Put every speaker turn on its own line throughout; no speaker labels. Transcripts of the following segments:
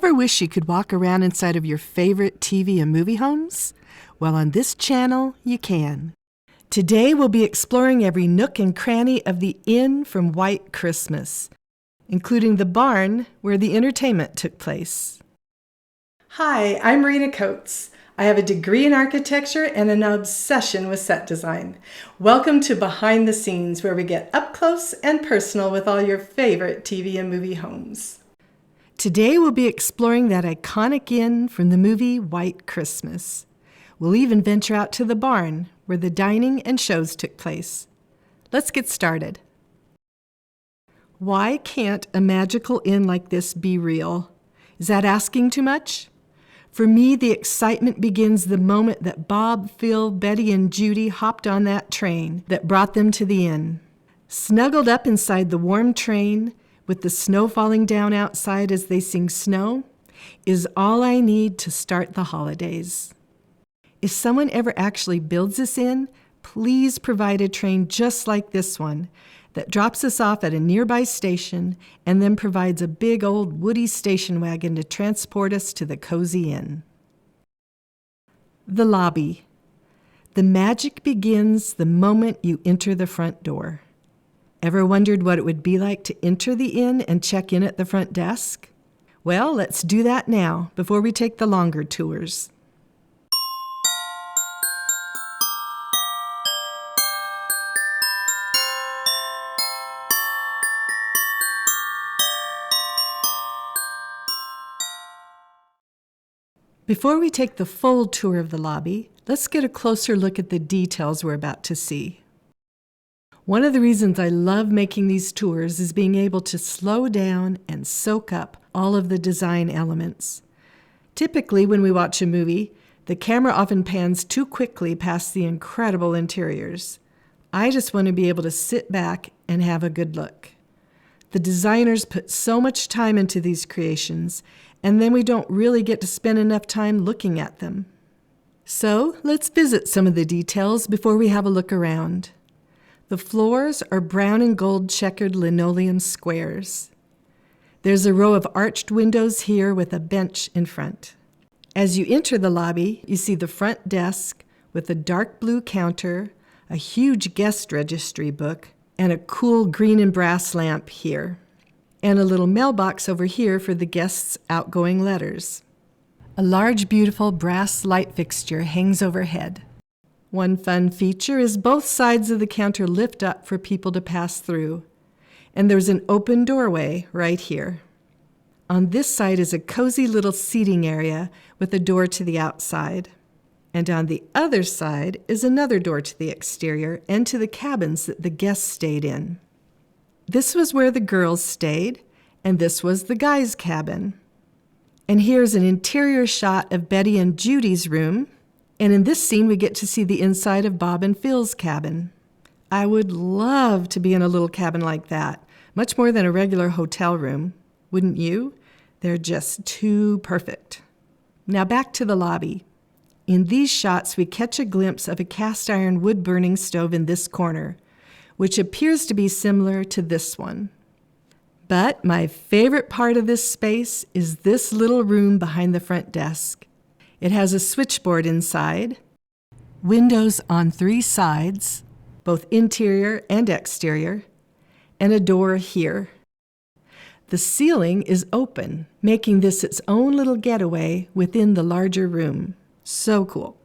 Ever wish you could walk around inside of your favorite TV and movie homes? Well, on this channel, you can. Today, we'll be exploring every nook and cranny of the Inn from White Christmas, including the barn where the entertainment took place. Hi, I'm Marina Coates. I have a degree in architecture and an obsession with set design. Welcome to Behind the Scenes, where we get up close and personal with all your favorite TV and movie homes. Today we'll be exploring that iconic inn from the movie White Christmas. We'll even venture out to the barn where the dining and shows took place. Let's get started. Why can't a magical inn like this be real? Is that asking too much? For me, the excitement begins the moment that Bob, Phil, Betty, and Judy hopped on that train that brought them to the inn. Snuggled up inside the warm train, with the snow falling down outside as they sing Snow, is all I need to start the holidays. If someone ever actually builds this inn, please provide a train just like this one that drops us off at a nearby station and then provides a big old woody station wagon to transport us to the cozy inn. The lobby. The magic begins the moment you enter the front door. Ever wondered what it would be like to enter the inn and check in at the front desk? Well, let's do that now before we take the longer tours. Before we take the full tour of the lobby, let's get a closer look at the details we're about to see. One of the reasons I love making these tours is being able to slow down and soak up all of the design elements. Typically, when we watch a movie, the camera often pans too quickly past the incredible interiors. I just want to be able to sit back and have a good look. The designers put so much time into these creations, and then we don't really get to spend enough time looking at them. So let's visit some of the details before we have a look around. The floors are brown and gold checkered linoleum squares. There's a row of arched windows here with a bench in front. As you enter the lobby, you see the front desk with a dark blue counter, a huge guest registry book, and a cool green and brass lamp here, and a little mailbox over here for the guests' outgoing letters. A large, beautiful brass light fixture hangs overhead. One fun feature is both sides of the counter lift up for people to pass through, and there's an open doorway right here. On this side is a cozy little seating area with a door to the outside, and on the other side is another door to the exterior and to the cabins that the guests stayed in. This was where the girls stayed, and this was the guys' cabin. And here's an interior shot of Betty and Judy's room. And in this scene, we get to see the inside of Bob and Phil's cabin. I would love to be in a little cabin like that, much more than a regular hotel room. Wouldn't you? They're just too perfect. Now back to the lobby. In these shots, we catch a glimpse of a cast iron wood-burning stove in this corner, which appears to be similar to this one. But my favorite part of this space is this little room behind the front desk. It has a switchboard inside, windows on 3 sides, both interior and exterior, and a door here. The ceiling is open, making this its own little getaway within the larger room. So cool.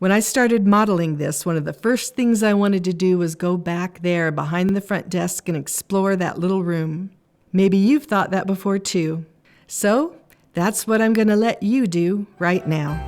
When I started modeling this, one of the first things I wanted to do was go back there behind the front desk and explore that little room. Maybe you've thought that before too. So, that's what I'm going to let you do right now.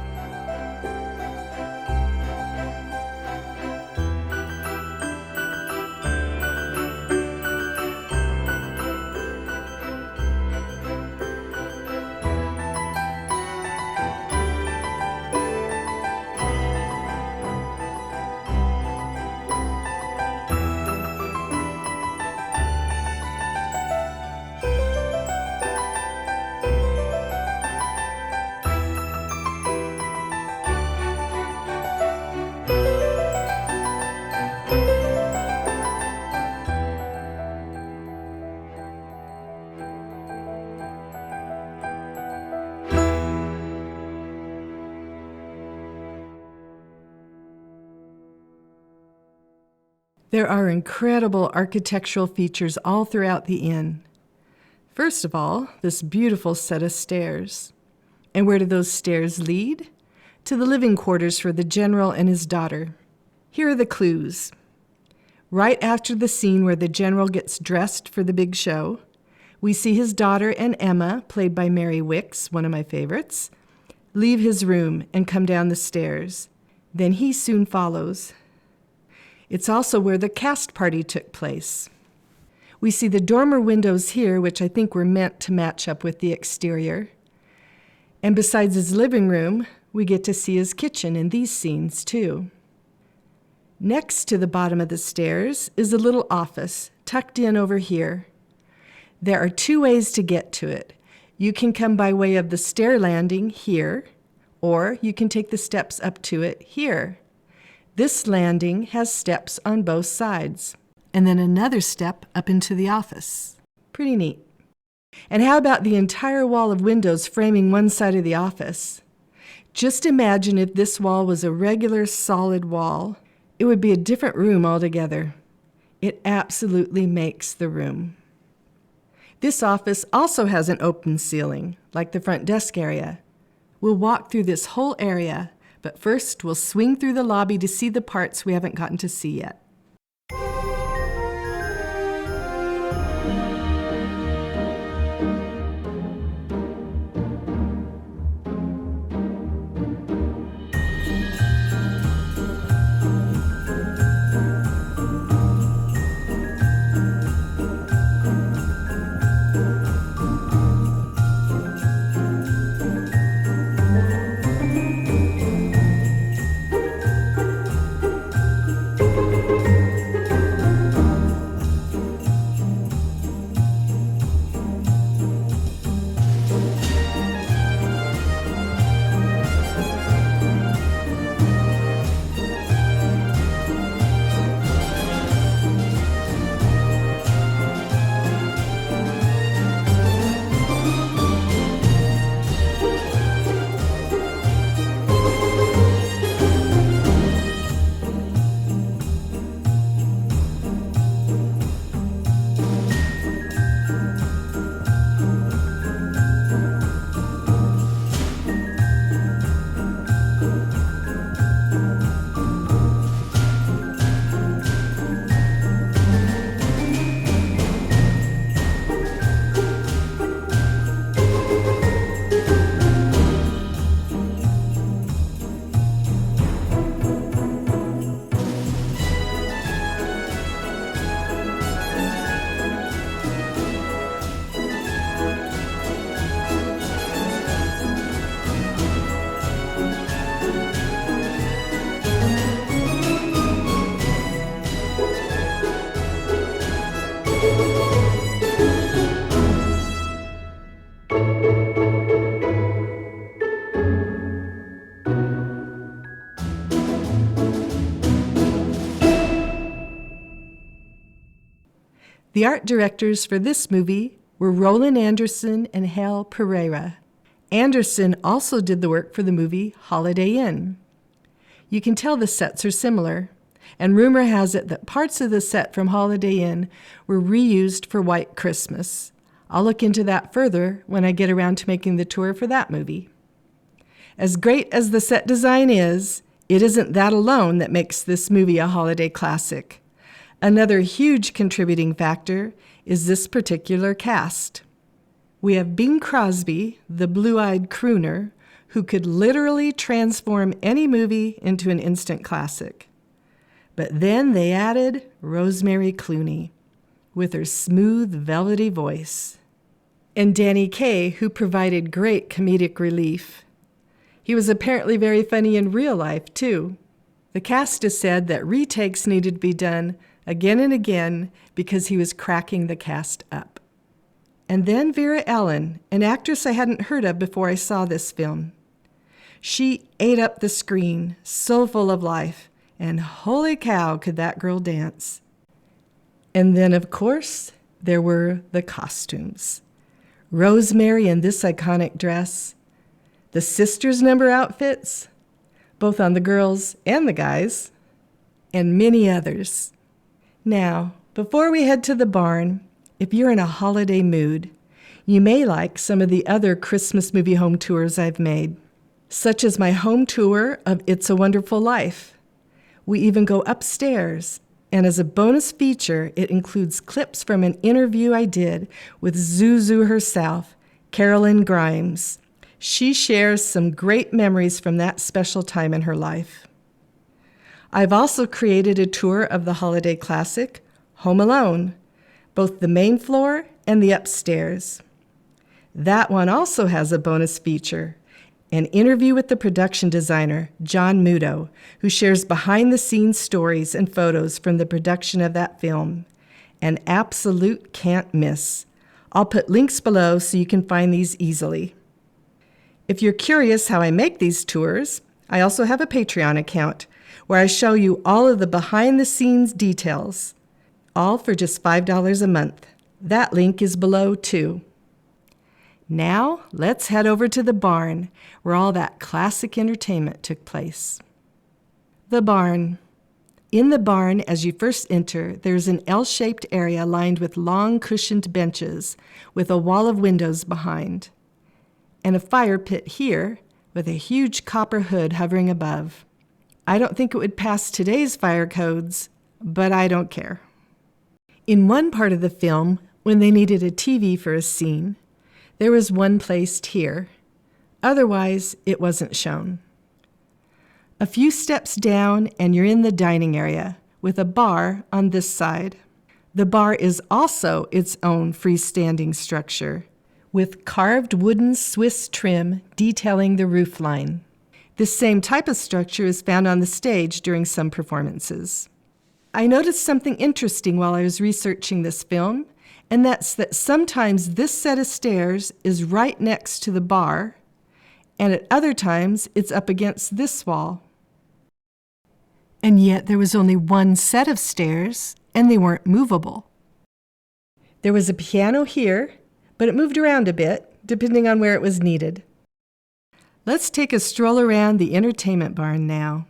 There are incredible architectural features all throughout the inn. First of all, this beautiful set of stairs. And where do those stairs lead? To the living quarters for the general and his daughter. Here are the clues. Right after the scene where the general gets dressed for the big show, we see his daughter and Emma, played by Mary Wicks, one of my favorites, leave his room and come down the stairs. Then he soon follows. It's also where the cast party took place. We see the dormer windows here, which I think were meant to match up with the exterior. And besides his living room, we get to see his kitchen in these scenes too. Next to the bottom of the stairs is a little office tucked in over here. There are two ways to get to it. You can come by way of the stair landing here, or you can take the steps up to it here. This landing has steps on both sides, and then another step up into the office. Pretty neat. And how about the entire wall of windows framing one side of the office? Just imagine if this wall was a regular solid wall. It would be a different room altogether. It absolutely makes the room. This office also has an open ceiling, like the front desk area. We'll walk through this whole area, but first we'll swing through the lobby to see the parts we haven't gotten to see yet. The art directors for this movie were Roland Anderson and Hal Pereira. Anderson also did the work for the movie Holiday Inn. You can tell the sets are similar, and rumor has it that parts of the set from Holiday Inn were reused for White Christmas. I'll look into that further when I get around to making the tour for that movie. As great as the set design is, it isn't that alone that makes this movie a holiday classic. Another huge contributing factor is this particular cast. We have Bing Crosby, the blue-eyed crooner, who could literally transform any movie into an instant classic. But then they added Rosemary Clooney, with her smooth, velvety voice, and Danny Kaye, who provided great comedic relief. He was apparently very funny in real life, too. The cast has said that retakes needed to be done again and again because he was cracking the cast up. And then Vera-Ellen, an actress I hadn't heard of before I saw this film. She ate up the screen, so full of life, and holy cow, could that girl dance. And then, of course, there were the costumes. Rosemary in this iconic dress, the sisters' number outfits, both on the girls and the guys, and many others. Now, before we head to the barn, if you're in a holiday mood, you may like some of the other Christmas movie home tours I've made, such as my home tour of It's a Wonderful Life. We even go upstairs, and as a bonus feature, it includes clips from an interview I did with Zuzu herself, Carolyn Grimes. She shares some great memories from that special time in her life. I've also created a tour of the holiday classic, Home Alone, both the main floor and the upstairs. That one also has a bonus feature, an interview with the production designer, John Muto, who shares behind-the-scenes stories and photos from the production of that film. An absolute can't miss. I'll put links below so you can find these easily. If you're curious how I make these tours, I also have a Patreon account where I show you all of the behind-the-scenes details, all for just $5 a month. That link is below too. Now, let's head over to the barn where all that classic entertainment took place. The barn. In the barn, as you first enter, there's an L-shaped area lined with long cushioned benches with a wall of windows behind, and a fire pit here with a huge copper hood hovering above. I don't think it would pass today's fire codes, but I don't care. In one part of the film, when they needed a TV for a scene, there was one placed here. Otherwise, it wasn't shown. A few steps down and you're in the dining area with a bar on this side. The bar is also its own freestanding structure with carved wooden Swiss trim detailing the roofline. This same type of structure is found on the stage during some performances. I noticed something interesting while I was researching this film, and that's that sometimes this set of stairs is right next to the bar, and at other times it's up against this wall. And yet there was only one set of stairs, and they weren't movable. There was a piano here, but it moved around a bit, depending on where it was needed. Let's take a stroll around the entertainment barn now.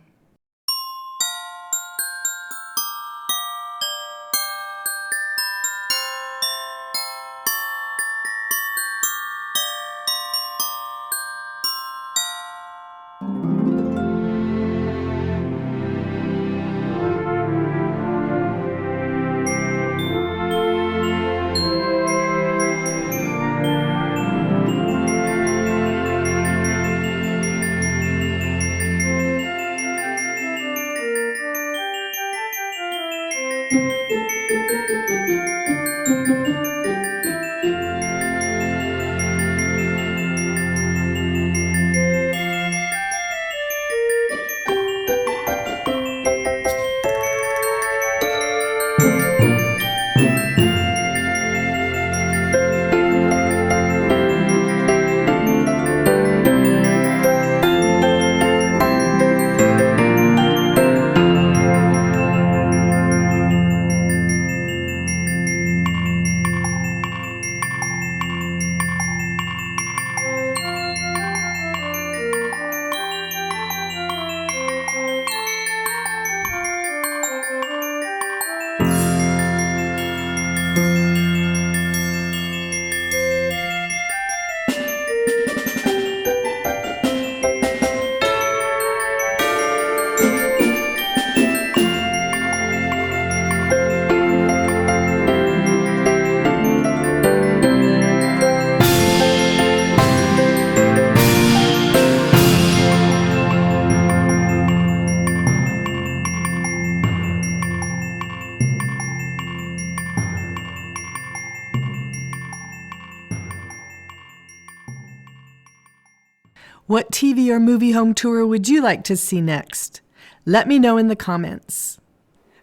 What TV or movie home tour would you like to see next? Let me know in the comments.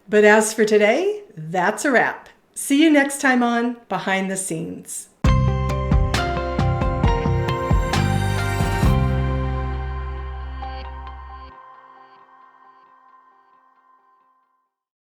But as for today, that's a wrap. See you next time on Behind the Scenes.